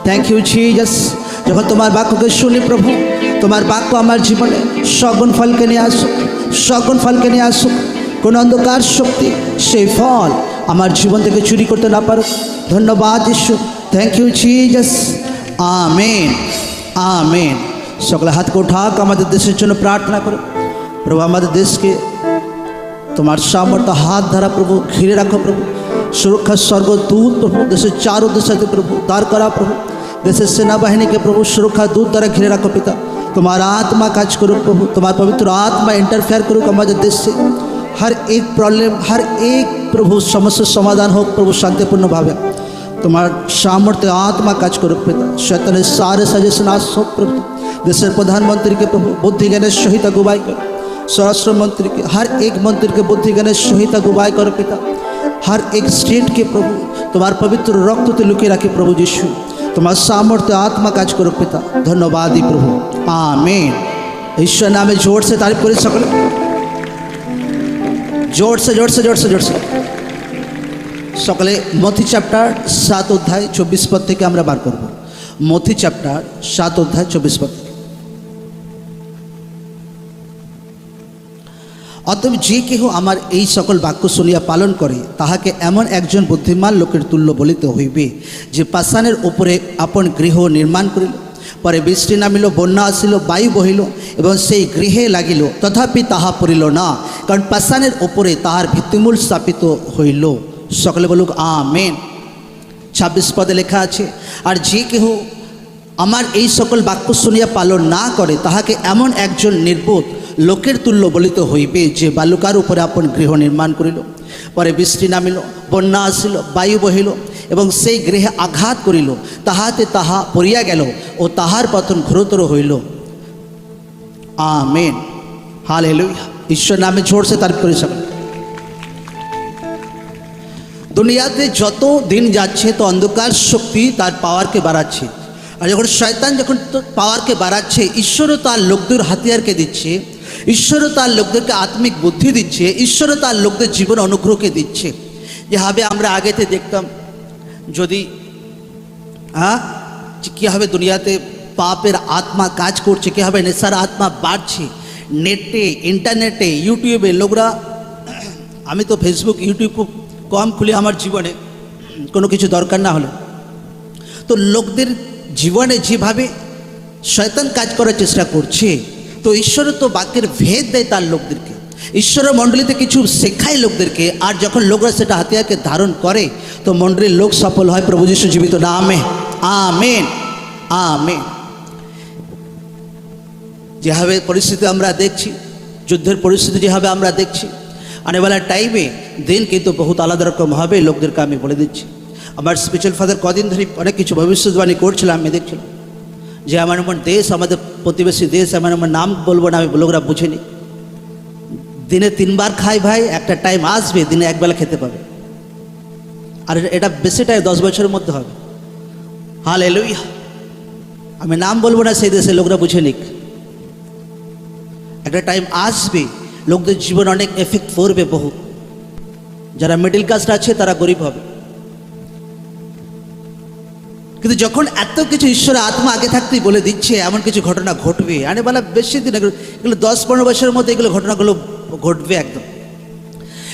Thank you Jesus. যখন তোমার বাক্যকে শুনি প্রভু, তোমার বাক্য আমার জীবনে সগুণ ফলকে নিয়ে আসুক, সগুণ ফলকে নিয়ে আসুক। কোনো অন্ধকার শক্তি সেই ফল আমার জীবন থেকে চুরি করতে না পারুক। ধন্যবাদ ঈশ্বর, thank you Jesus. Amen, amen. সকলে হাতকে উঠাক, আমাদের দেশের জন্য প্রার্থনা করো। প্রভু আমাদের দেশকে তোমার সামর্থ্য হাত দ্বারা প্রভু ঘিরে রাখো প্রভু। সুরক্ষার স্বর্গদূত প্রভু দেশের চারো দিশাতে প্রভু দাঁড় করা প্রভু। দেশের সেনাবাহিনীকে প্রভু সুরক্ষা দূত দ্বারা ঘিরে রাখো পিতা। তোমার आत्मा কাজ করুক প্রভু, তোমার পবিত্র आत्मा इंटरफेयर করুক আমাদের দেশে। हर एक प्रॉब्लम, हर एक प्रभु समस्या समाधान हो प्रभु शांतिपूर्णभावे। তোমার সামর্থ্যে आत्मा কাজ করুক পিতা। শয়তানের সারে সাজেশন আস হোক প্রভু। দেশের প্রধানমন্ত্রীকে প্রভু বুদ্ধি জ্ঞানের সহিত আগুবাই করো। स्वराष्ट्र मंत्री के हर एक मंत्री के बुद्धि ज्ञान सहित अगुवाई करो पिता। हर एक स्टेट के प्रभु तुम्हार पवित्र रक्त लुकिए रखे प्रभु यीशु। तुम्हार सामर्थ्य आत्मा काज करो पिता। धन्यवाद प्रभु, आमीन। ईश्वर नामे जोर से तारीफ करें सकले, जोर से जोर से जोर से जोर से सकले। मथी चैप्टर 7 अध्याय 24 पद থেকে আমরা বার করব। मथी चैप्टर 7 अध्याय 24 पद। অতএব যে কেহ আমার এই সকল বাক্য শুনিয়া পালন করে তাহাকে এমন একজন বুদ্ধিমান লোকের তুল্য বলিতে হইবে, যে পাষাণের উপরে আপন গৃহ নির্মাণ করিল। পরে বৃষ্টি নামিল, বন্যা আসিল, বায়ু বহিল এবং সেই গৃহে লাগিল, তথাপি তাহা পড়িল না, কারণ পাষাণের উপরে তাহার ভিত্তিমূল স্থাপিত হইল। সকলে বলুক আমেন। 26 পদে লেখা আছে, আর যে কেহ আমার এই সকল বাক্য শুনিয়া পালন না করে তাহাকে এমন একজন নির্বোধ লোকের তুল্য বলিতে হইবে, যে বালুকার উপরে আপন গৃহ নির্মাণ করিল। পরে বৃষ্টি নামিল, বন্যা আসিল, বায়ু বহিল এবং সেই গৃহে আঘাত করিল, তাহাতে তাহা পড়িয়া গেল ও তাহার পতন ঘোরতর হইল। Amen, hallelujah. ঈশ্বর নামে জোর সে তারিফ করে সকলে। দুনিয়াতে যত দিন যাচ্ছে তো অন্ধকার শক্তি তার পাওয়ারকে বাড়াচ্ছে। আর যখন শয়তান যখন পাওয়ারকে বাড়াচ্ছে, ঈশ্বরও তার লোকদের হাতিয়ারকে দিচ্ছে, ঈশ্বরও তার লোকদেরকে আত্মিক বুদ্ধি দিচ্ছে, ঈশ্বরও তার লোকদের জীবন অনুগ্রহকে দিচ্ছে। যেভাবে আমরা আগেতে দেখতাম, যদি কীভাবে দুনিয়াতে পাপের আত্মা কাজ করছে, কীভাবে নেশার আত্মা বাড়ছে, নেটে ইন্টারনেটে ইউটিউবে লোকরা, আমি তো ফেসবুক ইউটিউব খুব কম খুলি আমার জীবনে কোনো কিছু দরকার না হলে, তো লোকদের জীবনে যেভাবে শয়তান কাজ করার চেষ্টা করছে, তো ঈশ্বর তো বাক্যের ভেদ দেয় তার লোকদেরকে, ঈশ্বরের মণ্ডলীতে কিছু শেখায় লোকদেরকে। আর যখন লোকরা সেটা হাতিয়ারকে ধারণ করে তো মণ্ডলীর লোক সফল হয় প্রভু যীশু জীবিত নামে। Amen, amen. যেভাবে পরিস্থিতি আমরা দেখছি, যুদ্ধের পরিস্থিতি যেভাবে আমরা দেখছি, আনেওয়ালা টাইমে দিন কিন্তু বহুত আলাদা রকম হবে, লোকদেরকে আমি বলে দিচ্ছি। আমার স্পিরিচুয়াল ফাদার কদিন ধরে অনেক কিছু ভবিষ্যৎবাণী করছিলাম, আমি দেখছিলাম যে এমন এমন দেশ, আমাদের প্রতিবেশী দেশ, এমন এমন নাম বলবো না, আমি লোকরা বুঝেনি, দিনে 3 বার খায় ভাই, একটা টাইম আসবে দিনে একবেলা খেতে পাবে। আর এটা বেশি টাইম 10 বছরের মধ্যে হবে। হালেলুয়া। আমি নাম বলবো না, সেই দেশে লোকরা বুঝে নিক, একটা টাইম আসবে লোকদের জীবন অনেক এফেক্ট পড়বে বহু। যারা মিডল ক্লাসটা আছে তারা গরিব হবে। কিন্তু যখন এত কিছু ঈশ্বরের আত্মা আগে থাকতেই বলে দিচ্ছে এমন কিছু ঘটনা ঘটবে, আনে বলা বেশি দিন, এগুলো 10-15 বছরের মধ্যে এগুলো ঘটনাগুলো ঘটবে একদম।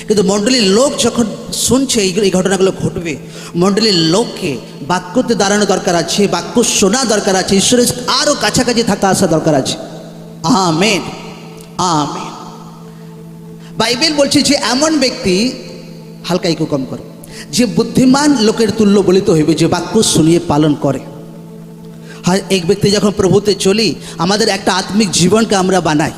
কিন্তু মণ্ডলীর লোক যখন শুনছে এই ঘটনাগুলো ঘটবে, মণ্ডলীর লোককে বাক্যতে দাঁড়ানো দরকার আছে, বাক্য শোনা দরকার আছে, ঈশ্বরের আরও কাছাকাছি থাকা আসা দরকার আছে। Amen, amen. বাইবেল বলছে যে এমন ব্যক্তি, হালকা একটু কম করো, যে বুদ্ধিমান লোকের তুল্য বলিতে হইবে, যে বাক্য শুনিয়ে পালন করে। হ্যাঁ, এক ব্যক্তি যখন প্রভুতে চলি, আমাদের একটা আত্মিক জীবনকে আমরা বানাই,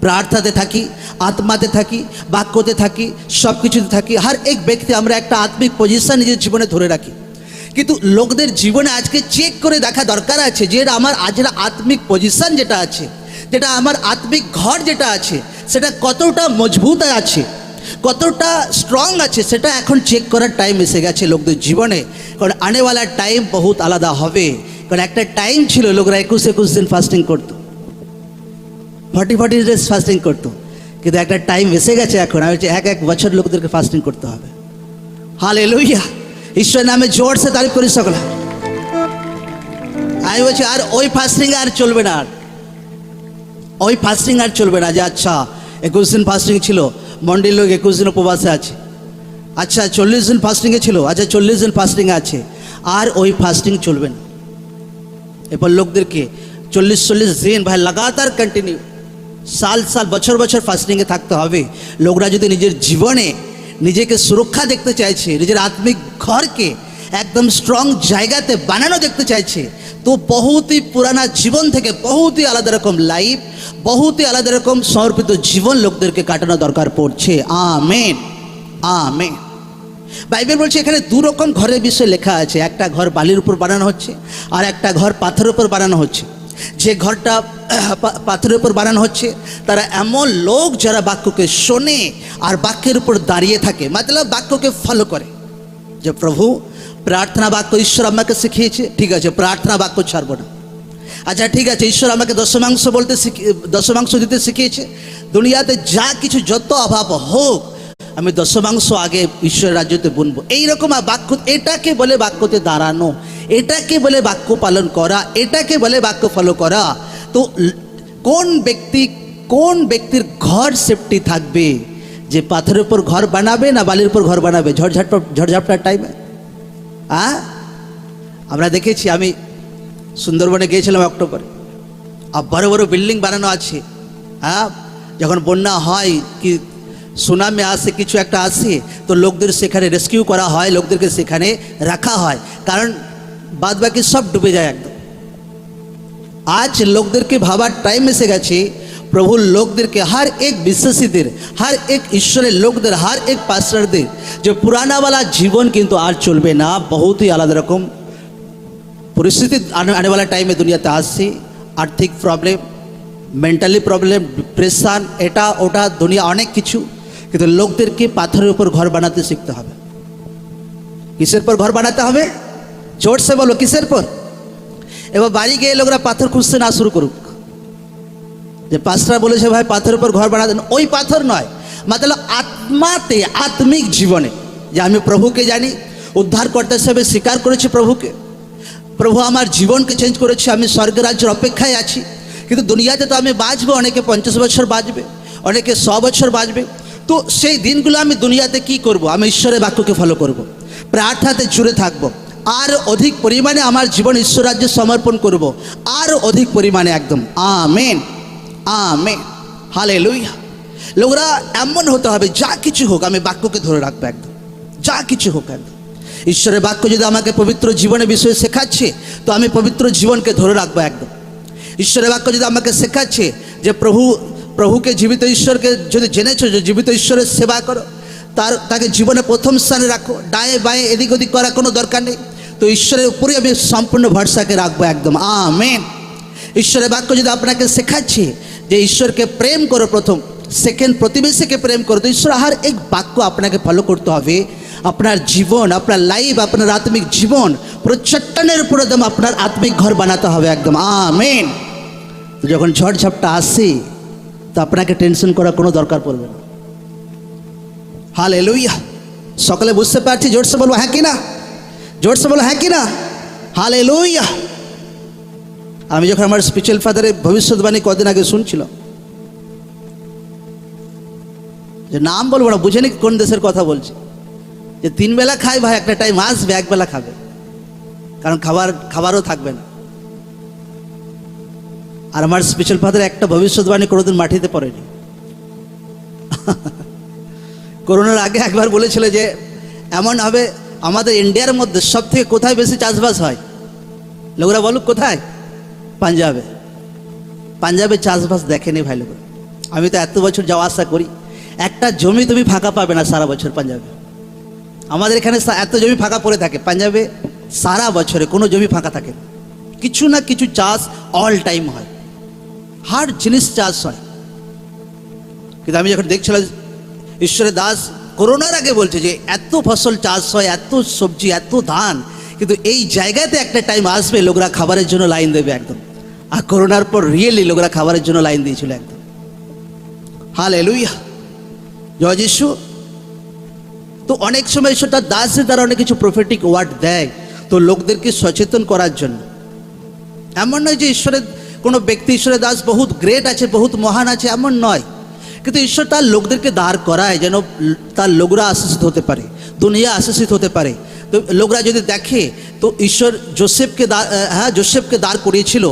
প্রার্থনাতে থাকি, আত্মাতে থাকি, বাক্যতে থাকি, সব কিছুতে থাকি। হর এক ব্যক্তি আমরা একটা আত্মিক পজিশন নিজের জীবনে ধরে রাখি। কিন্তু লোকদের জীবনে আজকে চেক করে দেখা দরকার আছে যে আমার আজরা আত্মিক পজিশন যেটা আছে, যেটা আমার আত্মিক ঘর যেটা আছে, সেটা কতটা মজবুত আছে, কতটা স্ট্রং আছে, সেটা এখন চেক করার টাইম এসে গেছে লোকদের জীবনে। কারণ আনেওয়ালা টাইম বহুত আলাদা হবে। কারণ একটা টাইম ছিল লোকরা 21 দিন ফাস্টিং করতো, 40 ডেজ ফাস্টিং করতো, কিন্তু একটা টাইম এসে গেছে এখন হচ্ছে 1 বছর লোকদেরকে ফাস্টিং করতে হবে। হালেলুয়া। ঈশ্বর নামে জোর সে তারিফ করি সকলে। আমি বলছি আর ওই ফাস্টিং আর চলবে না, আর ওই ফাস্টিং আর চলবে না যে আচ্ছা 21 দিন ফাস্টিং ছিল, মন্ডির লোক 21 দিন উপবাসে আছে, আচ্ছা 40 দিন ফাস্টিংয়ে ছিল, আচ্ছা 40 দিন ফাস্টিংয়ে আছে, আর ওই ফাস্টিং চলবে না। এরপর লোকদেরকে 40 দিন ভাই লাগাতার কন্টিনিউ সাল সাল বছর বছর ফাস্টিংয়ে থাকতে হবে। লোকরা যদি নিজের জীবনে নিজেকে সুরক্ষা দেখতে চাইছে, নিজের আত্মিক ঘরকে একদম স্ট্রং জায়গাতে বানানো দেখতে চাইছে, তো বহুতই পুরানা জীবন থেকে বহুতই আলাদা রকম লাইফ, বহুতই আলাদা রকম সমর্পিত জীবন লোকদেরকে কাটানো দরকার পড়ছে। Amen, amen. বাইবেল বলছে এখানে দু রকম ঘরের বিষয়ে লেখা আছে, একটা ঘর বালির উপর বানানো হচ্ছে আর একটা ঘর পাথরের উপর বানানো হচ্ছে। যে ঘরটা পাথরের উপর বানানো হচ্ছে তারা এমন লোক যারা বাক্যকে শোনে আর বাক্যের উপর দাঁড়িয়ে থাকে, মতলব বাক্যকে ফলো করে। যে প্রভু প্রার্থনা বাক্য ঈশ্বর আমাকে শিখিয়েছে, ঠিক আছে প্রার্থনা বাক্য ছাড়বো না। আচ্ছা ঠিক আছে, ঈশ্বর আমাকে দশমাংশ দিতে শিখিয়েছে, দুনিয়াতে যা কিছু যত অভাব হোক আমি দশমাংশ আগে ঈশ্বরের রাজ্যতে বুনবো। এইরকম বাক্য, এটাকে বলে বাক্যতে দাঁড়ানো, এটাকে বলে বাক্য পালন করা, এটাকে বলে বাক্য ফলো করা। তো কোন ব্যক্তির ঘর সেফটি থাকবে? যে পাথরের উপর ঘর বানাবে না বালির উপর ঘর বানাবে ঝড়ঝাপটার টাইমে? আমরা দেখেছি, আমি সুন্দরবনে গিয়েছিলাম অক্টোবরে, আর বড় বড় বিল্ডিং বানানো আছে। যখন বন্যা হয় কি সুনামি আসে, কিছু একটা আসে, তো লোকদের সেখানে রেস্কিউ করা হয়, লোকদেরকে সেখানে রাখা হয়, কারণ বাদ বাকি সব ডুবে যায় একদম। আজ লোকদেরকে ভাবার টাইম এসে গেছে, প্রভুর লোকদেরকে, হর এক বিশ্বাসীদের, হর এক ঈশ্বরের লোকদের, হর এক পাস্টারদের যে পুরানাওয়ালা জীবন কিন্তু আর চলবে না। বহুত ही আলাদা রকম পরিস্থিতি आने वाला টাইমে দুনিয়াতে আসছে। আর্থিক প্রবলেম, মেন্টালি প্রবলেম, ডিপ্রেশন, এটা ওটা দুনিয়া অনেক কিছু, কিন্তু লোকদেরকে পাথরের উপর ঘর বানাতে শিখতে হবে। কিসের পর ঘর বানাতে হবে? জোর সে বলো, কিসের পর? এবার বাড়ি গিয়ে লোকরা পাথর খুঁজতে না শুরু করুক। যে পাস্টার বলেছে ভাই পাথরের উপর ঘর বানাতে, ওই পাথর নয়, মতলব আত্মাতে, আত্মিক জীবনে যে আমি প্রভুকে জানি, উদ্ধারকর্তা হিসেবে স্বীকার করেছি প্রভুকে, প্রভু আমার জীবনকে চেঞ্জ করেছে, আমি স্বর্গ রাজ্যের অপেক্ষায় আছি। কিন্তু দুনিয়াতে তো আমি বাঁচবো, অনেকে 50 বছর বাঁচবে, অনেকে 100 বছর বাঁচবে। তো সেই দিনগুলো আমি দুনিয়াতে কি করব? আমি ঈশ্বরের বাক্যকে ফলো করব, প্রার্থনাতে জুড়ে থাকবো, আর অধিক পরিমাণে আমার জীবন ঈশ্বর রাজ্যে সমর্পণ করব, আর অধিক পরিমাণে একদম। Amen, amen, hallelujah. লোকরা এমন হতে হবে, যা কিছু হোক আমি বাক্যকে ধরে রাখবো একদম, যা কিছু হোক একদম। ঈশ্বরের বাক্য যদি আমাকে পবিত্র জীবনের বিষয়ে শেখাচ্ছে, তো আমি পবিত্র জীবনকে ধরে রাখবো একদম। ঈশ্বরের বাক্য যদি আমাকে শেখাচ্ছে যে প্রভুকে, জীবিত ঈশ্বরকে যদি জেনেছো, যে জীবিত ঈশ্বরের সেবা করো, তাকে জীবনে প্রথম স্থানে রাখো, ডায়ে বায়ে এদিক ওদিক করার কোনো দরকার নেই, তো ঈশ্বরের উপরেই আমি সম্পূর্ণ ভরসাকে রাখবো একদম। আমেন। ঈশ্বরের বাক্য যদি আপনাকে শেখাচ্ছে যে ঈশ্বরকে প্রেম করো প্রথম, সেকেন্ড প্রতিবেশীকে প্রেম করো, তো ঈশ্বর হর এক বাক্য আপনাকে ফলো করতে হবে। আপনার জীবন, আপনার লাইফ, আপনার আত্মিক জীবন পুরো চট্টানের উপর একদম আপনার আত্মিক ঘর বানাতে হবে একদম। আমেন। তো যখন ঝড় ঝাপটা আসে, তো আপনাকে টেনশন করার কোনো দরকার পড়বে না। হালেলুয়া। সকলে বুঝতে পারছি? জোরসে বলবো হ্যাঁ কি না? জোরসে বলো হ্যাঁ কি না? হালেলুয়া। আমি যখন আমার স্পিরিচুয়াল ফাদারের ভবিষ্যৎবাণী কদিন আগে শুনছিলাম, যে নাম বলবো না, বুঝেনি কোন দেশের কথা বলছি, যে 3 বেলা খায় ভাই, একটা টাইম আসবে 1 বেলা খাবে, কারণ খাবারও থাকবে না। আর আমার স্পিরিচুয়াল ফাদার একটা ভবিষ্যৎবাণী কোনোদিন মাটিতে পড়েনি। করোনার আগে একবার বলেছিল যে এমন হবে আমাদের ইন্ডিয়ার মধ্যে সব থেকে কোথায় বেশি চাষবাস হয়, লোকরা বলুক কোথায়? পাঞ্জাবে। পাঞ্জাবে চাষবাস দেখেনি ভাই লোক। আমি তো এত বছর যাওয়া আসা করি, একটা জমি তুমি ফাঁকা পাবে না সারা বছর পাঞ্জাবে। আমাদের এখানে এত জমি ফাঁকা পড়ে থাকে, পাঞ্জাবে সারা বছরে কোনো জমি ফাঁকা থাকে না, কিছু না কিছু চাষ অল টাইম হয়, হার জিনিস চাষ হয়। কিন্তু আমি যখন দেখছিলাম, ঈশ্বরের দাস করোনার আগে বলছে যে এত ফসল চাষ হয়, এত সবজি, এত ধান, কিন্তু এই জায়গাতে একটা টাইম আসবে লোকরা খাবারের জন্য লাইন দেবে একদম। আর করোনার পর রিয়েলি লোকরা খাবারের জন্য লাইন দিয়েছিল একদম। হালেলুয়া, জয় যিশু। তো অনেক সময় ঈশ্বর তার দাসের দ্বারা অনেক কিছু প্রফেটিক ওয়ার্ড দেয়, তো লোকদেরকে সচেতন করার জন্য। এমন নয় যে ঈশ্বরের কোনো ব্যক্তি ঈশ্বরের দাস বহুত গ্রেট আছে, বহুত মহান আছে, এমন নয়। কিন্তু ঈশ্বর তার লোকদেরকে দাঁড় করায় যেন তার লোকরা আশীষিত হতে পারে, দুনিয়া আশীষিত হতে পারে। তো লোকরা যদি দেখে তো ঈশ্বর যোসেফকে দাঁড় করিয়েছিল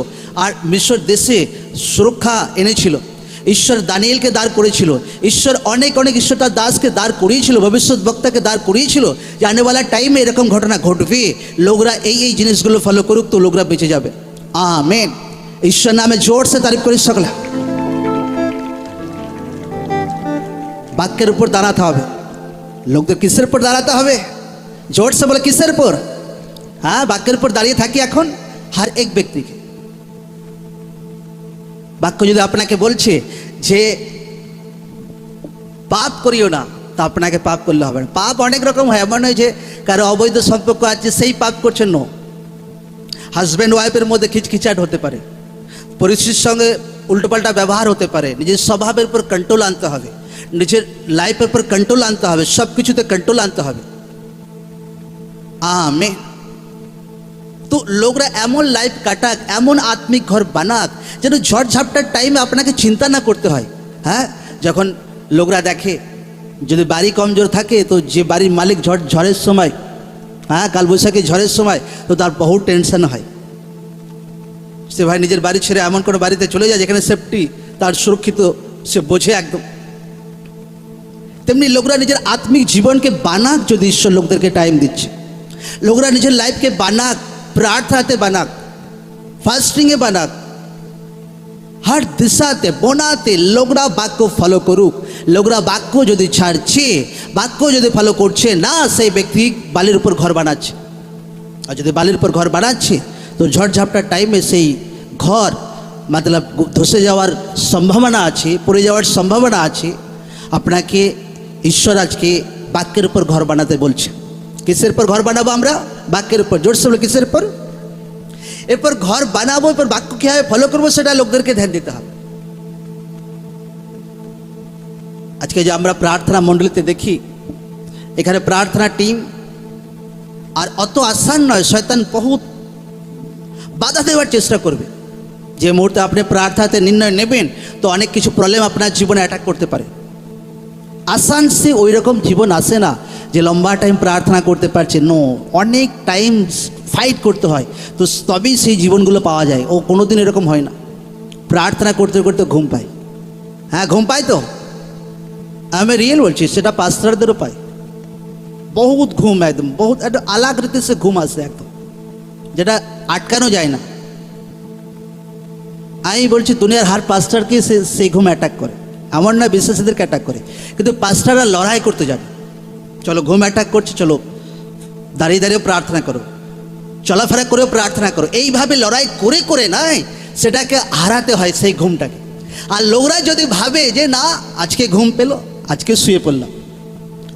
আর মিশর দেশে সুরক্ষা এনেছিল। ঈশ্বর দানিয়েলকে দাঁড় করেছিল। ঈশ্বর অনেক ঈশ্বর তার দাসকে দাঁড় করিয়েছিল, ভবিষ্যৎ বক্তাকে দাঁড় করিয়েছিল যে আনেওয়ালা টাইমে এরকম ঘটনা ঘটবে, লোকরা এই জিনিসগুলো ফলো করুক তো লোকরা বেঁচে যাবে। আমেন। ঈশ্বর নামে জোর সে তারিফ করি সকলে। বাক্যের উপর দাঁড়াতে হবে। লোকদের কিসের উপর দাঁড়াতে হবে? জোর সে বলে কিসের উপর? হ্যাঁ, বাক্যের উপর দাঁড়িয়ে থাকি এখন হর এক ব্যক্তিকে। বাক্য যদি আপনাকে বলছে যে পাপ করিও না, তা আপনাকে পাপ করলে হবে না। পাপ অনেক রকম হয়, এমন নয় যে কারো অবৈধ সম্পর্ক আছে সেই পাপ করছেন। নো, হাজব্যান্ড ওয়াইফের মধ্যে খিচখিচাট হতে পারে, পরিস্থিতির সঙ্গে উল্টোপাল্টা ব্যবহার হতে পারে। নিজের স্বভাবের উপর কন্ট্রোল আনতে হবে, নিজের লাইফের উপর কন্ট্রোল আনতে হবে, সব কিছুতে কন্ট্রোল আনতে হবে। আমেন। তো লোকরা এমন লাইফ কাটাক, এমন আত্মিক ঘর বানাক যেন ঝড় ঝাপটার টাইমে আপনাকে চিন্তা না করতে হয়। হ্যাঁ, যখন লোকরা দেখে যদি বাড়ি কমজোর থাকে তো যে বাড়ির মালিক ঝড়ের সময়, হ্যাঁ কালবৈশাখী ঝড়ের সময়, তো তার বহু টেনশন হয়। সে ভাই নিজের বাড়ি ছেড়ে এমন কোনো বাড়িতে চলে যায় যেখানে সেফটি, তার সুরক্ষিত সে বোঝে একদম। তেমনি লোকরা নিজের আত্মিক জীবনকে বানাক, যদি ঈশ্বর লোকদেরকে টাইম দিচ্ছে। লোকরা নিজের লাইফকে বানাক, প্রার্থনাতে বানাক, ফাস্টিংয়ে বানাক, हर दिशाते बनाते लोकरा बाक्य फलो करुक। लोकरा बाक्य यदि छाड़छे, बाक्य यदि फलो करछे ना, सेई व्यक्ति बालिर ऊपर घर बानाच्छे। और यदि बालिर ऊपर घर बानाच्छे तो झड़ झापटार टाइमे सेई घर मतलब धसे जाওয়ার सम्भावना आछे, पड़े जाওয়ার सम्भावना आछे। आपनाके ईश्वर आजके बाक्येर ऊपर घर बानाते बोलछे। किसेर ऊपर घर बानाबो आमरा? बाक्येर ऊपर। जोरसे बोलो किसेर ऊपर? এরপর ঘর বানাবো, এরপর বাক্য কীভাবে ফলো করবো সেটা লোকদেরকে ধ্যান দিতে হবে। আজকে যে আমরা প্রার্থনা মণ্ডলীতে দেখি, এখানে প্রার্থনা টিম আর অত আসান নয়। শয়তান বহুত বাধা দেওয়ার চেষ্টা করবে। যে মুহূর্তে আপনি প্রার্থনাতে নির্ণয় নেবেন তো অনেক কিছু প্রবলেম আপনার জীবনে অ্যাটাক করতে পারে। আসান সে ওই রকম জীবন আসে না যে লম্বা টাইম প্রার্থনা করতে পারছে। নো, অনেক টাইম ফাইট করতে হয়, তো তবেই সেই জীবনগুলো পাওয়া যায়। ও কোনো দিন এরকম হয় না প্রার্থনা করতে করতে ঘুম পায়। হ্যাঁ, ঘুম পায় তো, আমি রিয়েল বলছি, সেটা পাস্টারদেরও পায়। বহুত ঘুম, একদম বহুত একটা আলাগ রীতি সে ঘুম আসে একদম, যেটা আটকানো যায় না। আমি বলছি দুনিয়ার হার পাস্টারকে সেই ঘুম অ্যাটাক করে, এমন না বিশ্বাসীদেরকে অ্যাটাক করে। কিন্তু পাস্টাররা লড়াই করতে জানে। চলো ঘুম অ্যাটাক করছে, চলো দাঁড়িয়ে দাঁড়িয়ে প্রার্থনা করো, চলাফেরা করেও প্রার্থনা করো। এইভাবে লড়াই করে করে নাই সেটাকে হারাতে হয় সেই ঘুমটাকে। আর লোকরা যদি ভাবে যে না আজকে ঘুম পেলো, আজকে শুয়ে পড়লাম,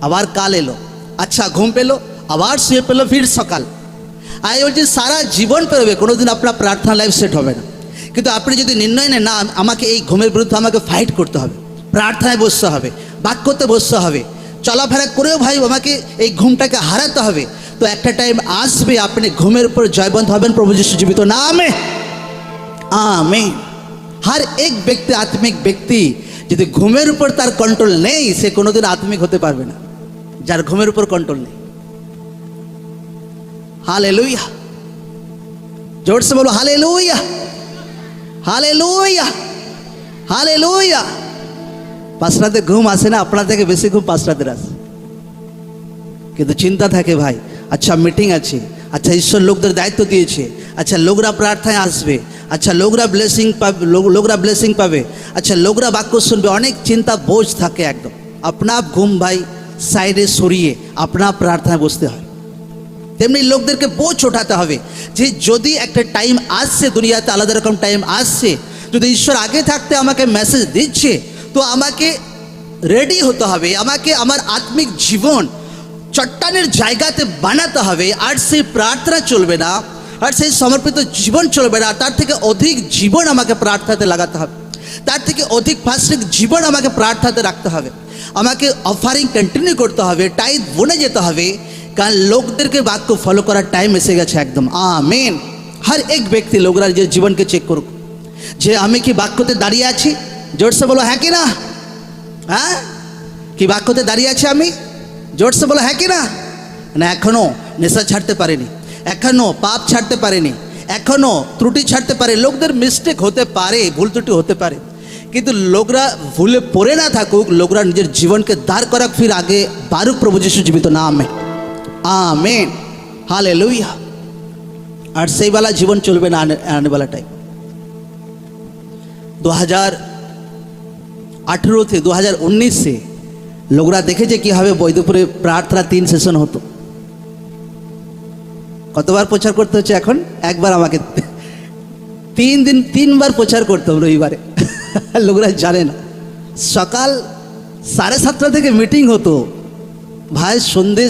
আবার কাল এলো, আচ্ছা ঘুম পেলো, আবার শুয়ে পেলো, ফির সকাল, আমি বলছি সারা জীবন পেরোবে, কোনোদিন আপনার প্রার্থনা লাইফ সেট হবে না। কিন্তু আপনি যদি নির্ণয় নেন না আমাকে এই ঘুমের বিরুদ্ধে আমাকে ফাইট করতে হবে, প্রার্থনায় বসতে হবে, বাক্যতে বসতে হবে, চলাফেরা করেও ভাই আমাকে এই ঘুমটাকে হারাতে হবে, তো একটা টাইম আসবে আপনি ঘুমের উপর জয়বন্ত হবেন প্রভু যিশু জীবিত নামে। আমেন। हर एक व्यक्ति आत्मिक व्यक्ति यदि घुमेर ऊपर तार कंट्रोल नहीं से कोनोदिन आत्मिक होते पारबे ना, जार घुमेर ऊपर कंट्रोल नहीं। हालेलुया, जोर से बोलो हालेलुया, हालेलुया, हालेलुया। पास्टरদের ঘুম আসে না, আপনার থেকে বেশি ঘুম পাস্টারদের আসে। কিন্তু চিন্তা থাকে ভাই, আচ্ছা মিটিং আছে, আচ্ছা ঈশ্বর লোকদের দায়িত্ব দিয়েছে, আচ্ছা লোকরা প্রার্থনায় আসবে, আচ্ছা লোকরা ব্লেসিং পাবে, আচ্ছা লোকরা বাক্য শুনবে। অনেক চিন্তা বোঝ থাকে একদম। আপনার ঘুম ভাই সাইডে সরিয়ে আপনার প্রার্থনায় বসতে হয়। তেমনি লোকদেরকে বোঝ ওঠাতে হবে যে যদি একটা টাইম আসছে, দুনিয়াতে আলাদা রকম টাইম আসছে, যদি ঈশ্বর আগে থাকতে আমাকে মেসেজ দিচ্ছে তো আমাকে রেডি হতে হবে, আমাকে আমার আত্মিক জীবন চট্টানের জায়গাতে বানাতে হবে। আর সেই প্রার্থনা চলবে না, আর সেই সমর্পিত জীবন চলবে না, তার থেকে অধিক জীবন আমাকে প্রার্থনাতে লাগাতে হবে, তার থেকে অধিক ফাস্টিং জীবন আমাকে প্রার্থনাতে রাখতে হবে, আমাকে অফারিং কন্টিনিউ করতে হবে, টাইম বনে যেতে হবে, কারণ লোকদেরকে বাক্য ফলো করার টাইম এসে গেছে একদম। আমেন, हर एक व्यक्ति लोगरा নিজের জীবনকে চেক করুক যে আমি কি বাক্যতে দাঁড়িয়ে আছি। জোরসে বলো হ্যাঁ কি না, হ্যাঁ কি বাক্যতে দাঁড়িয়ে আছি আমি? জোরসে বলো হ্যাঁ কি না। না এখনো নেশা ছাড়তে পারেনি, এখনো পাপ ছাড়তে পারেনি, এখনো ত্রুটি ছাড়তে পারে। লোকদের মিস্টেক হতে পারে, ভুল ত্রুটি হতে পারে, কিন্তু লোকরা ভুলে পড়ে না থাকুক, লোকরা নিজের জীবনকে দাঁড় করাক, ফির আগে বারুক প্রভু যিশু জীবিত নামে। Amen, hallelujah. আর সেই वाला জীবন চলবে না आने वाला टाइम। 2018 থেকে 2019 से লোকরা দেখেছে কীভাবে বৈদ্যপুরে প্রার্থনা 3 সেশন হতো। কতবার প্রচার করতে হচ্ছে এখন? একবার আমাকে 3 বার প্রচার করতে হবে রবিবারে। লোকরা জানে না। সকাল 7:30 থেকে মিটিং হতো ভাই, সন্ধ্যে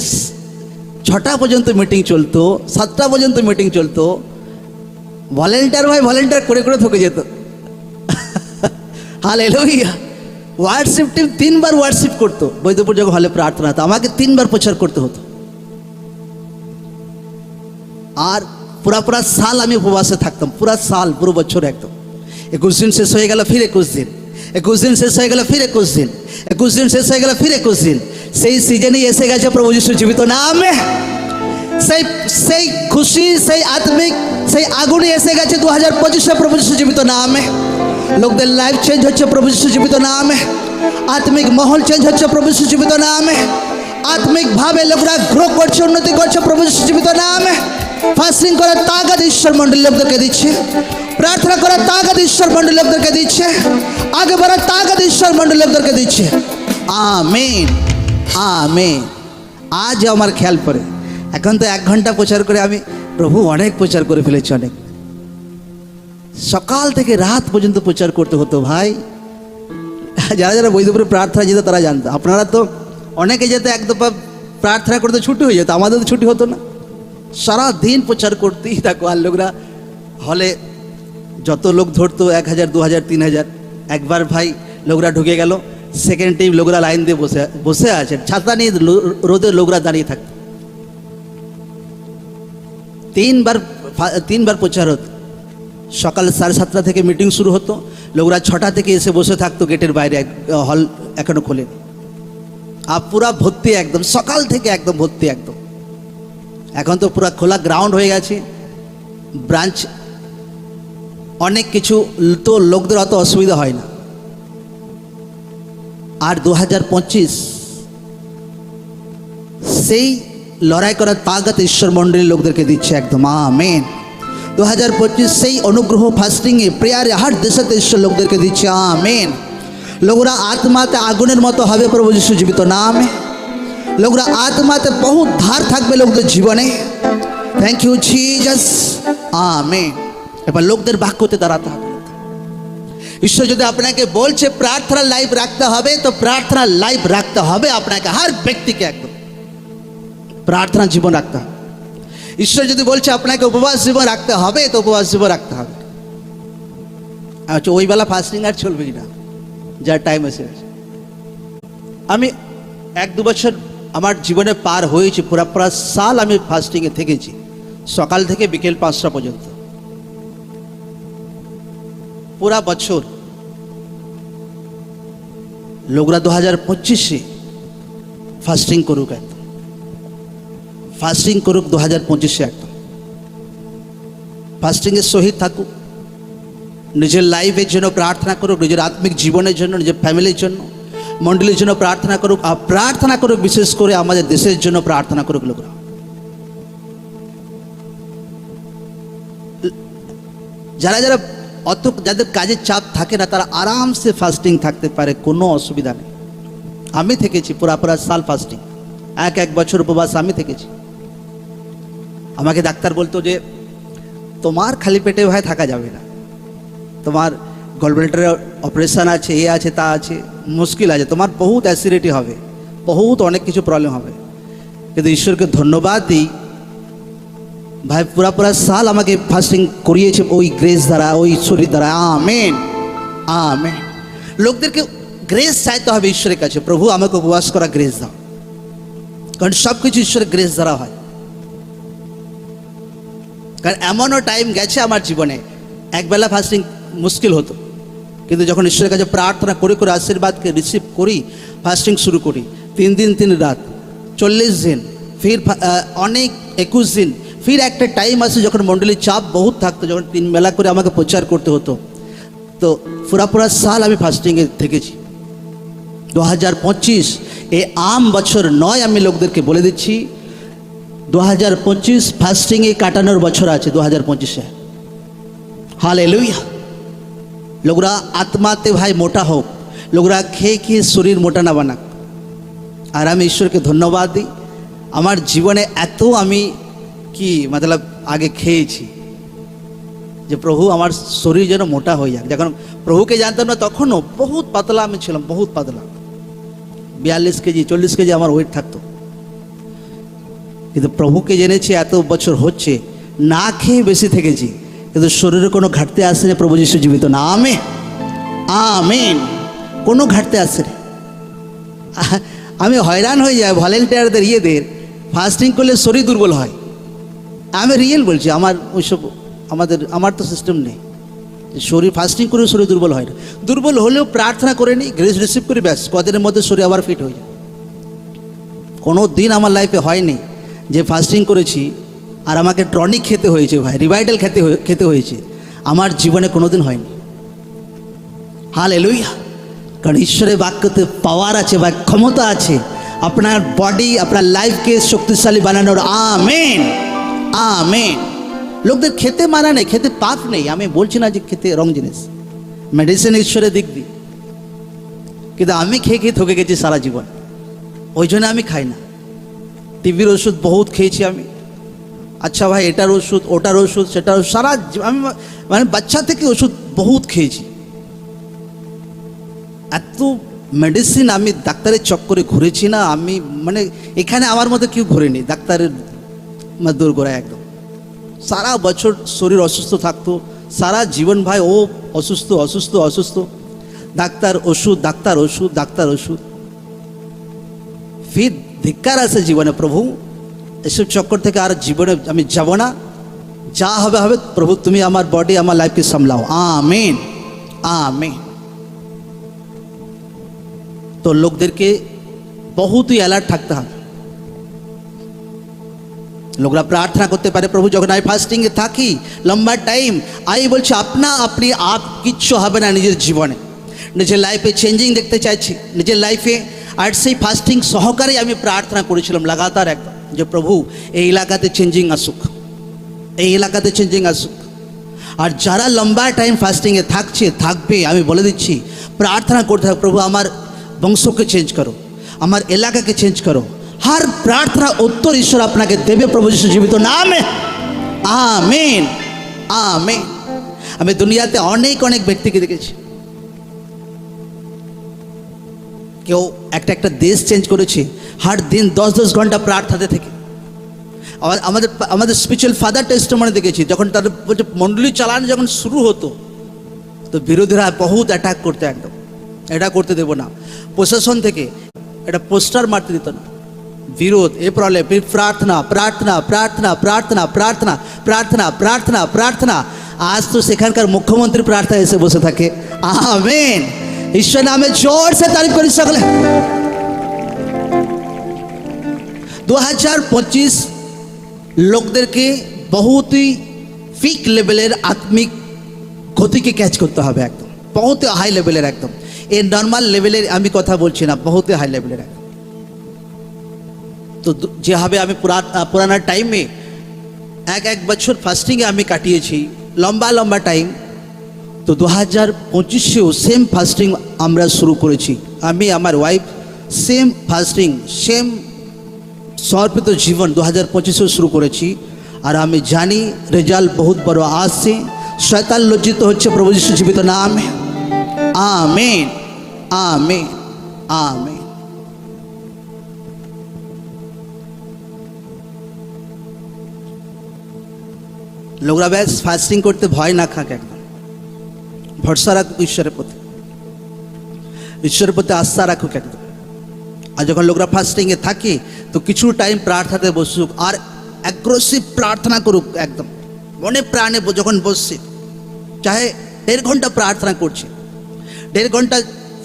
6টা পর্যন্ত মিটিং চলতো, 7টা পর্যন্ত মিটিং চলতো। ভলেন্টিয়ার ভাই ভলেন্টিয়ার করে করে থকে যেত। হালেলুয়া। ওয়ার্শিপ টিম 3 বার ওয়ার্শিপ করতো বৈদ্যপুর যখন হলে প্রার্থনা হতো, আমাকে 3 বার প্রচার করতে হতো। আর পুরা সাল আমি উপবাসে থাকতাম, পুরা সাল, পুরো বছর একদম। 21 দিন শেষ হয়ে গেল, ফির 21 দিন, 21 দিন শেষ হয়ে গেল, ফির 21 দিন, 21 দিন শেষ হয়ে গেল, ফির 21 দিন। সেই সিজনই এসে গেছে প্রভু যিশু জীবিত নামে। সেই খুশি, সেই আত্মিক, সেই আগুনে এসে গেছে 2025 প্রভু যিশু জীবিত নামে। লোকদের লাইফ চেঞ্জ হচ্ছে প্রভু যিশু জীবিত নামে। আত্মিক মহল চেঞ্জ হচ্ছে প্রভু যিশু জীবিত নামে। আত্মিকভাবে লোকরা গ্রো করছে, উন্নতি করছে প্রভু যিশু জীবিত নামে। ফাস্টিং করার তাগাদ ঈশ্বর মণ্ডলী লোকদেরকে দিচ্ছে, প্রার্থনা করার তাগাদ ঈশ্বর মণ্ডলী লোকদেরকে দিচ্ছে, আগে বাড়ার তাগাদ ঈশ্বর মণ্ডলী লোকদেরকে দিচ্ছে। Amen, amen. আজ আমার খেয়াল পড়ে, এখন তো 1 ঘন্টা প্রচার করে আমি প্রভু অনেক প্রচার করে ফেলেছি, অনেক। সকাল থেকে রাত পর্যন্ত প্রচার করতে হতো ভাই। যারা যারা বৈদ্যপুরে প্রার্থনা যেত তারা জানতো। আপনারা তো অনেকে যেত, এক দফা প্রার্থনা করতে ছুটি হয়ে যেত, আমাদের তো ছুটি হতো না। সারা দিন প্রচার করতেই থাকো। আর লোকরা হলে যত লোক ধরতো 1000, 2000, 3000। একবার ভাই লোকরা ঢুকে গেল, সেকেন্ড টিম লোকরা লাইন দিয়ে বসে আছে, ছাতা নিয়ে রোদে লোকরা দাঁড়িয়ে থাকতো। 3 বার প্রচার হতো। সকাল 7:30 থেকে মিটিং শুরু হতো, লোকরা 6টা থেকে এসে বসে থাকতো গেটের বাইরে, হল এখনো খোলেনি। আর পুরা ভর্তি একদম, সকাল থেকে একদম ভর্তি একদম। এখন তো পুরা খোলা গ্রাউন্ড হয়ে গেছে, ব্রাঞ্চ, অনেক কিছু, তো লোকদের অত অসুবিধা হয় না। আর 2025 সেই লড়াই করার তাগাত ঈশ্বর মণ্ডলীর লোকদেরকে দিচ্ছে একদম। আমেন। 2025 সেই অনুগ্রহ, ফাস্টিংয়ে, প্রেয়ারে, হার দেশাতে ঈশ্বর লোকদেরকে দিচ্ছে। আমেন। লোকরা আত্মাতে আগুনের মতো হবে প্রভু যিশু জীবিত নামে। লোকরা আত্মাতে বহু ধার থাকবে লোকদের জীবনে। Thank you Jesus. আমেন। এবার লোকদের বাক্যতে দাঁড়াতে হবে। ঈশ্বর যদি আপনাকে বলছে প্রার্থনা লাইভ রাখতে হবে, তো প্রার্থনা লাইভ রাখতে হবে আপনাকে, হার ব্যক্তিকে একদম প্রার্থনা জীবন রাখতে হবে। ঈশ্বর যদি বলছে আপনাকে উপবাস জীবন রাখতে হবে, তো উপবাস জীবন রাখতে হবে। আচ্ছা, ওই বেলা ফাস্টিং আর চলবেই না, যার টাইম এসে গেছে। আমি 1-2 বছর আমার জীবনে পার হয়েছে, পুরা সাল আমি ফাস্টিংয়ে থেকেছি, সকাল থেকে বিকেল 5টা পর্যন্ত, পুরা বছর। লোকরা 2025 ফাস্টিং করুক, একদম ফাস্টিং করুক 2025 একদম ফাস্টিংয়ের সহিত থাকুক। নিজের লাইফের জন্য প্রার্থনা করুক, নিজের আত্মিক জীবনের জন্য, নিজের ফ্যামিলির জন্য, মণ্ডলীর জন্য প্রার্থনা করুক। আর প্রার্থনা করুক বিশেষ করে আমাদের দেশের জন্য প্রার্থনা করুক। লোকরা যারা যারা অত যাদের কাজের চাপ থাকে না, তারা আরামসে ফাস্টিং থাকতে পারে, কোনো অসুবিধা নেই। আমি থেকেছি পুরা সাল ফাস্টিং, 1 বছর উপবাস আমি থেকেছি। আমাকে ডাক্তার বলতো যে তোমার খালি পেটে ভাই থাকা যাবে না, তোমার গলব্লাডারের অপারেশন আছে, এ আছে, তা আছে, মুশকিল আছে, তোমার বহুত অ্যাসিডিটি হবে, বহুত অনেক কিছু প্রবলেম হবে। কিন্তু ঈশ্বরকে ধন্যবাদ দিই, ভাই পুরা সাল আমাকে ফাস্টিং করিয়েছে ওই গ্রেস দ্বারা, ওই ঈশ্বরের দ্বারা। Amen, amen. লোকদেরকে গ্রেস চাইতে হবে ঈশ্বরের কাছে, প্রভু আমাকে উপবাস করা গ্রেস দাও, কারণ সব কিছু ঈশ্বরের গ্রেস দ্বারা হয়। কারণ এমনও টাইম গেছে আমার জীবনে একবেলা ফাস্টিং মুশকিল হতো, কিন্তু যখন ঈশ্বরের কাছে প্রার্থনা করে করে আশীর্বাদকে রিসিভ করি, ফাস্টিং শুরু করি 3 দিন 3 রাত 40 দিন, ফির অনেক 21 দিন, ফির একটা টাইম আসে যখন মণ্ডলীর চাপ বহুত থাকতো, যখন 3 বেলা করে আমাকে প্রচার করতে হতো। তো পুরা সাল আমি ফাস্টিংয়ে থেকেছি। 2025 এ আম বছর নয়, আমি লোকদেরকে বলে দিচ্ছি 2025 ফাস্টিংয়ে কাটানোর বছর আছে 2025-এ। হালেলুয়া। লোকরা আত্মাতে ভাই মোটা হোক, লোকরা খেয়ে খেয়ে শরীর মোটা না বানাক। আর আমি ঈশ্বরকে ধন্যবাদ দিই, আমার জীবনে এত আমি কি মতলব আগে খেয়েছি যে প্রভু আমার শরীর যেন মোটা হয়ে যাক। যখন প্রভুকে জানতাম না তখনও বহুত পাতলা আমি ছিলাম, বহুত পাতলা, 42 কেজি 40 কেজি আমার ওয়েট থাকতো। কিন্তু প্রভুকে জেনেছি এত বছর হচ্ছে, না খেয়ে বেশি থেকেছি, কিন্তু শরীরে কোনো ঘাটতি আসেনি। প্রভু যিশু জীবিত না, আমেন আমেন, কোনো ঘাটতি আসেনি। আমি হয়রান হয়ে যাই ভলেন্টিয়ারদের ইয়েদের, ফাস্টিং করলে শরীর দুর্বল হয়। আমি রিয়েল বলছি, আমার ওইসব আমার তো সিস্টেম নেই। শরীর ফাস্টিং করে শরীর দুর্বল হয় না, দুর্বল হলেও প্রার্থনা করে নিই, গ্রেস রিসিভ করি, ব্যাস কদিনের মধ্যে শরীর আবার ফিট হয়ে যায়। কোনো দিন আমার লাইফে হয়নি যে ফাস্টিং করেছি আর আমাকে টনিক খেতে হয়েছে, ভাই রিভাইটাল খেতে হয়েছে, আমার জীবনে কোনো দিন হয়নি। হালেলুয়া। কারণ ঈশ্বরের বাক্যতে পাওয়ার আছে বা ক্ষমতা আছে আপনার বডি, আপনার লাইফকে শক্তিশালী বানানোর। Amen amen. লোকদের খেতে মানা নেই, খেতে পাপ নেই, আমি বলছি না যে খেতে রং জিনিস, মেডিসিন ঈশ্বরের দিক দিই, কিন্তু আমি খেয়ে খেয়ে থকে গেছি সারা জীবন, ওই জন্য আমি খাই না। টিভির ওষুধ বহুত খেয়েছি আমি, আচ্ছা ভাই এটার ওষুধ ওটার ওষুধ সেটার ওষুধ, সারা আমি মানে বাচ্চা থেকে ওষুধ বহুত খেয়েছি। এত মেডিসিন আমি ডাক্তারের চক্করে ঘুরেছি না, আমি মানে এখানে আমার মধ্যে কেউ ঘুরেনি ডাক্তারের দূর করে একদম। সারা বছর শরীর অসুস্থ থাকতো, সারা জীবন ভাই ও অসুস্থ অসুস্থ অসুস্থ, ডাক্তার ওষুধ ডাক্তার ওষুধ ডাক্তার ওষুধ। ফির ধিক্কার আছে জীবনে, প্রভু এসব চক্কর থেকে আর জীবনে আমি যাব না, যা হবে হবে, প্রভু তুমি আমার বডি আমার লাইফকে সামলাও। Amen amen. তো লোকদেরকে বহুতই অ্যালার্ট থাকতে হবে। লোকরা প্রার্থনা করতে পারে, প্রভু যখন আমি ফাস্টিংয়ে থাকি লম্বা টাইম, আমি বলছি আপনি আপ কিচ্ছু হবে না নিজের জীবনে, নিজের লাইফে চেঞ্জিং দেখতে চাইছি নিজের লাইফে। আর সেই ফাস্টিং সহকারে আমি প্রার্থনা করেছিলাম লাগাতার একদম, যে প্রভু এই এলাকাতে চেঞ্জিং আসুক, এই এলাকাতে চেঞ্জিং আসুক। আর যারা লম্বা টাইম ফাস্টিংয়ে থাকবে, আমি বলে দিচ্ছি প্রার্থনা করতে হবে, প্রভু আমার বংশকে চেঞ্জ করো, আমার এলাকাকে চেঞ্জ করো। हर प्रार्थना उत्तर ईश्वर আপনাকে দেবে প্রভু যিশু জীবিত নামে। Amen amen. আমি দুনিয়াতে অনেক অনেক ব্যক্তিকে দেখেছি, কেউ একটা দেশ চেঞ্জ করেছে, हर दिन 10-10 ঘন্টা প্রার্থনাতে থেকে। আমাদের স্পিরিচুয়াল ফাদার টেস্টিমনি দেখেছি, যখন তার মণ্ডলী চালানো যখন শুরু হতো, তো বিরোধীরা বহুত অ্যাটাক করতে, একদম এটা করতে দেব না, প্রশাসন থেকে এটা পোস্টার মারতে দিত না, विरोध ए प्रॉब्लम, फिर प्रार्थना प्रार्थना प्रार्थना प्रार्थना प्रार्थना प्रार्थना प्रार्थना प्रार्थना। आज तो सेखानकार मुख्यमंत्री प्रार्थना ऐसे बसे থাকে। आमेन। ईश्वर नामे जोर से तारीफ करी सकले। 2025 লোকদেরকে বহুতই ফিক লেভেলের আত্মিক গতিকে ক্যাচ করতে হবে, একদম বহুত হাই লেভেলের, একদম এই নর্মাল লেভেলের আমি কথা বলছি না, বহুত হাই লেভেলের। তো যেভাবে আমি পুরানা টাইমে এক বছর ফাস্টিংয়ে আমি কাটিয়েছি, লম্বা লম্বা টাইম, তো 2025-এও সেম ফাস্টিং আমরা শুরু করেছি। আমি আমার ওয়াইফ সেম ফাস্টিং, সেম সমর্পিত জীবন 2025-এও শুরু করেছি। আর আমি জানি রেজাল্ট বহুত বড় আসছে, শয়তান লজ্জিত হচ্ছে প্রভু যিশু জীবিত নামে। Amen amen amen. লোকরা ব্যাস ফাস্টিং করতে ভয় না খাক, একদম ভরসা রাখুক ঈশ্বরের প্রতি, ঈশ্বরের প্রতি আস্থা রাখুক একদম। আর যখন লোকরা ফাস্টিংয়ে থাকে তো কিছু টাইম প্রার্থনাতে বসুক আর অ্যাগ্রেসিভ প্রার্থনা করুক একদম। মনে প্রাণে যখন বসছি, চাহে 1.5 ঘন্টা প্রার্থনা করছি, 1.5 ঘন্টা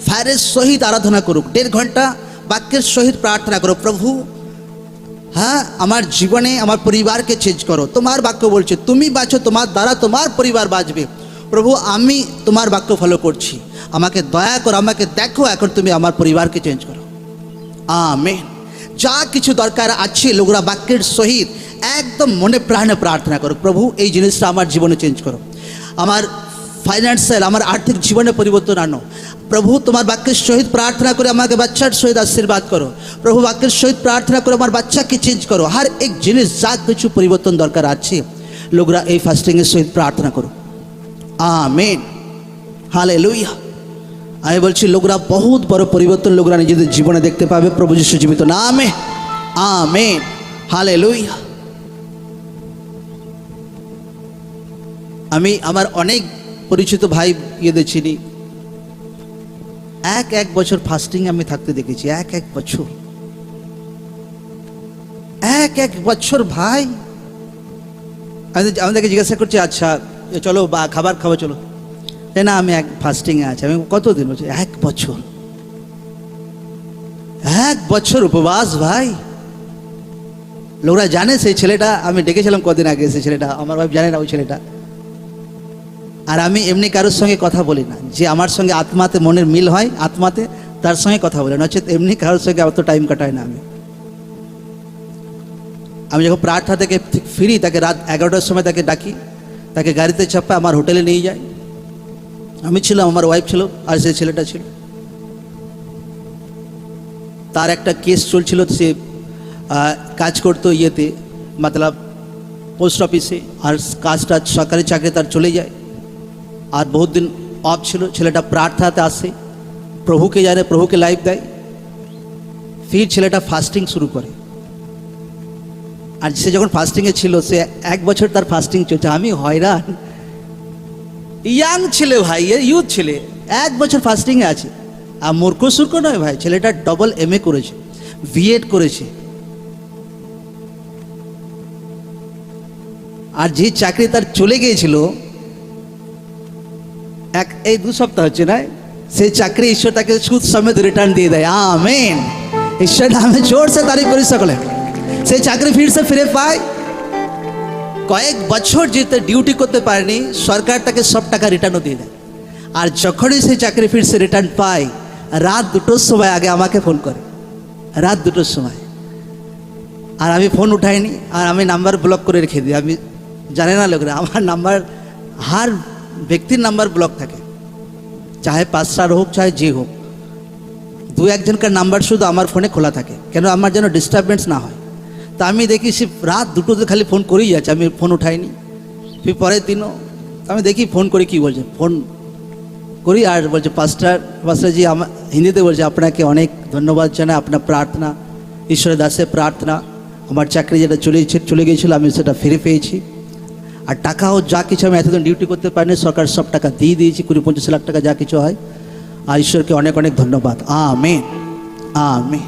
ফায়ারের সহিত আরাধনা করুক, 1.5 ঘন্টা বাক্যের সহিত প্রার্থনা করো, প্রভু হ্যাঁ আমার জীবনে আমার পরিবারকে চেঞ্জ করো। তোমার বাক্য বলছে তুমি বাঁচো, তোমার দ্বারা তোমার পরিবার বাঁচবে। প্রভু আমি তোমার বাক্য ফলো করছি, আমাকে দয়া করো, আমাকে দেখো, এখন তুমি আমার পরিবারকে চেঞ্জ করো। আমেন। যা কিছু দরকার আছে লোকরা বাক্যের সহিত একদম মনে প্রাণে প্রার্থনা করো, প্রভু এই জিনিসটা আমার জীবনে চেঞ্জ করো, আমার ফাইন্যান্সিয়াল আমার আর্থিক জীবনে পরিবর্তন আনো। প্রভু তোমার বাক্যের সহিত প্রার্থনা করে আমাকে বাচ্চার সহিত আশীর্বাদ করো। প্রভু বাক্যের সহিত প্রার্থনা করে আমার বাচ্চাকে চেঞ্জ করো। হর এক জিনিস যা কিছু পরিবর্তন দরকার আছে লোকরা এই ফাস্টিংয়ের সহিত প্রার্থনা করো। Amen, hallelujah. আমি বলছি লোকরা বহুত বড় পরিবর্তন লোকরা নিজেদের জীবনে দেখতে পাবে প্রভু যিশু জীবিত নামে। Amen, hallelujah. আমি আমার অনেক পরিচিত ভাই ইয়েদের চিনি, এক বছর ফাস্টিং আমি থাকতে দেখেছি, এক বছর, এক বছর ভাই। আমাদেরকে জিজ্ঞাসা করছে আচ্ছা চলো বা খাবার খাবো চলো, না আমি ফাস্টিংয়ে আছি। আমি কতদিন বলছি? 1 বছর, 1 বছর উপবাস ভাই। লোকরা জানে সেই ছেলেটা, আমি ডেকেছিলাম কদিন আগে, সেই ছেলেটা আমার ভাই জানে না ওই ছেলেটা। আর আমি এমনি কারোর সঙ্গে কথা বলি না, যে আমার সঙ্গে আত্মাতে মনের মিল হয় আত্মাতে তার সঙ্গে কথা বলি, নচেত এমনি কারোর সঙ্গে অত টাইম কাটায় না। আমি যখন প্রার্থনা থেকে ফিরি তাকে রাত 11টার সময় তাকে ডাকি, তাকে গাড়িতে চাপা আমার হোটেলে নিয়ে যায়। আমি ছিলাম, আমার ওয়াইফ ছিল, আর সেই ছেলেটা ছিল। তার একটা কেস চলছিল, সে কাজ করতো ইয়েতে মতলব পোস্ট অফিসে, আর কাজটা সরকারি চাকরি তার চলে যায়, আর বহুত দিন অফ ছিল। ছেলেটা প্রার্থনাতে আসে, প্রভুকে জানে, প্রভুকে লাইফ দেয়। ফির ছেলেটা ফাস্টিং শুরু করে, আর সে যখন ফাস্টিংয়ে ছিল সে 1 বছর তার ফাস্টিং চলছে। আমি হয়রান, ইয়াং ছেলে ভাই, ইউথ ছেলে, 1 বছর ফাস্টিংয়ে আছে। আর মূর্খ সুর্খ নয় ভাই, ছেলেটা ডবল MA করেছে, বিএড করেছে। আর যে চাকরি তার চলে গিয়েছিল এই 2 সপ্তাহ হচ্ছে না, সেই চাকরি ঈশ্বর তাকে সুদ সমেত রিটার্ন দিয়ে দেয়। আমেন, ঈশ্বর নামে জোর সে তারিফ করি সকলে। সেই চাকরি ফিরে পায়। কয়েক বছর যেতে ডিউটি করতে পারেনি, সরকার তাকে সব টাকা রিটার্নও দিয়ে দেয়। আর যখনই সেই চাকরি ফিরছে রিটার্ন পায়, রাত 2টোর সময় আগে আমাকে ফোন করে, রাত 2টোর সময়। আর আমি ফোন উঠাইনি, আর আমি নাম্বার ব্লক করে রেখে দিই। আমি জানে না লোকরা আমার নাম্বার, হার ব্যক্তির নাম্বার ব্লক থাকে, চাহে 5 স্টার হোক চাহে যে হোক, 2-1 জনকার নাম্বার শুধু আমার ফোনে খোলা থাকে, কেন আমার যেন ডিস্টারবেন্স না হয়। তা আমি দেখি সে রাত 2টোতে খালি ফোন করেই যাচ্ছে, আমি ফোন উঠাইনি। ফির পরের দিনও আমি দেখি ফোন করে কি বলছে, ফোন করি আর বলছে পাস্টারজি আমার হিন্দিতে বলছে আপনাকে অনেক ধন্যবাদ জানাই, আপনার প্রার্থনা, ঈশ্বরের দাসের প্রার্থনা, আমার চাকরি যেটা চলে গিয়েছিল আমি সেটা ফিরে পেয়েছি। আর টাকাও যা কিছু আমি এতদিন ডিউটি করতে পারিনি, সরকার সব টাকা দিয়ে দিয়েছি, 20-25 লাখ টাকা যা কিছু হয়। আর ঈশ্বরকে অনেক অনেক ধন্যবাদ। Amen, amen.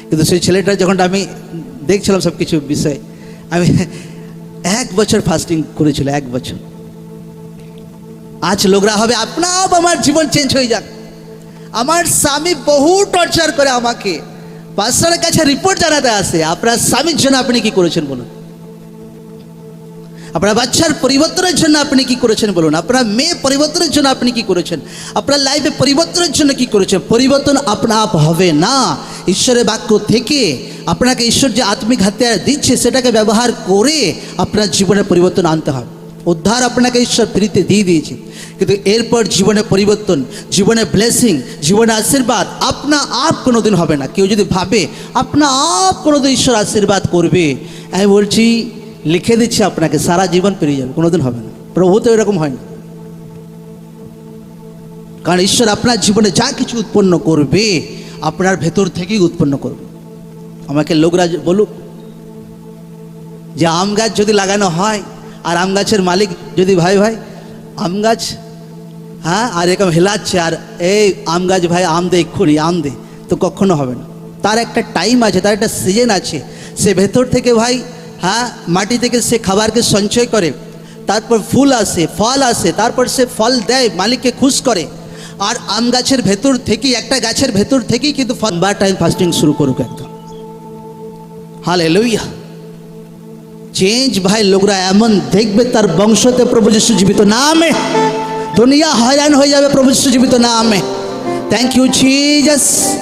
কিন্তু সেই ছেলেটা যখন আমি দেখছিলাম সব কিছু বিষয়, আমি 1 বছর ফাস্টিং করেছিল, 1 বছর। আজ লোকরা হবে আপনা আপ আমার জীবন চেঞ্জ হয়ে যাক। আমার স্বামী বহু টর্চার করে আমাকে, পাস্টারের কাছে রিপোর্ট জানাতে আসে, আপনার স্বামীর জন্য আপনি কি করেছেন বলুন, আপনার বাচ্চার পরিবর্তনের জন্য আপনি কি করেছেন বলুন, আপনার মেয়ে পরিবর্তনের জন্য আপনি কি করেছেন, আপনার লাইফে পরিবর্তনের জন্য কি করেছেন। পরিবর্তন আপনা আপ হবে না, ঈশ্বরের বাক্য থেকে আপনাকে ঈশ্বর যে আত্মিক হাতিয়ার দিচ্ছে সেটাকে ব্যবহার করে আপনার জীবনে পরিবর্তন আনতে হবে। উদ্ধার আপনাকে ঈশ্বর ফ্রিতে দিয়ে দিয়েছে, কিন্তু এরপর জীবনে পরিবর্তন, জীবনে ব্লেসিং, জীবনে আশীর্বাদ আপনা আপ কোনোদিন হবে না। কেউ যদি ভাবে আপনা আপ কোনোদিন ঈশ্বর আশীর্বাদ করবে, আমি বলছি লিখে দিচ্ছি আপনাকে সারা জীবন পেরিয়ে যাবে, কোনোদিন হবে না। প্রভু তো এরকম হয় না, কারণ ঈশ্বর আপনার জীবনে যা কিছু উৎপন্ন করবে আপনার ভেতর থেকেই উৎপন্ন করবে। আমাকে লোকরা বলুক যে আম গাছ যদি লাগানো হয় আর আম গাছের মালিক যদি ভাই আম গাছ হ্যাঁ আর এরকম হেলাচ্ছে আর এই আম গাছ ভাই আম দে এক্ষুনি আম দে, তো কখনো হবে না। তার একটা টাইম আছে, তার একটা সিজন আছে। সে ভেতর থেকে ভাই হ্যাঁ মাটি থেকে সে খাবারকে সঞ্চয় করে, তারপর ফুল আসে, ফল আসে, তারপর সে ফল দেয়, মালিককে খুশ করে। আর আম গাছের ভেতর থেকেই, একটা গাছের ভেতর থেকেই কিন্তু বা টাইম ফাস্টিং শুরু করুক একদম। হালেলুয়া। চেঞ্জ ভাই, লোকরা এমন দেখবে তার বংশতে প্রভু যিশু জীবিত নামে, দুনিয়া হয়রান হয়ে যাবে প্রভু যিশু জীবিত নামে। Thank you Jesus.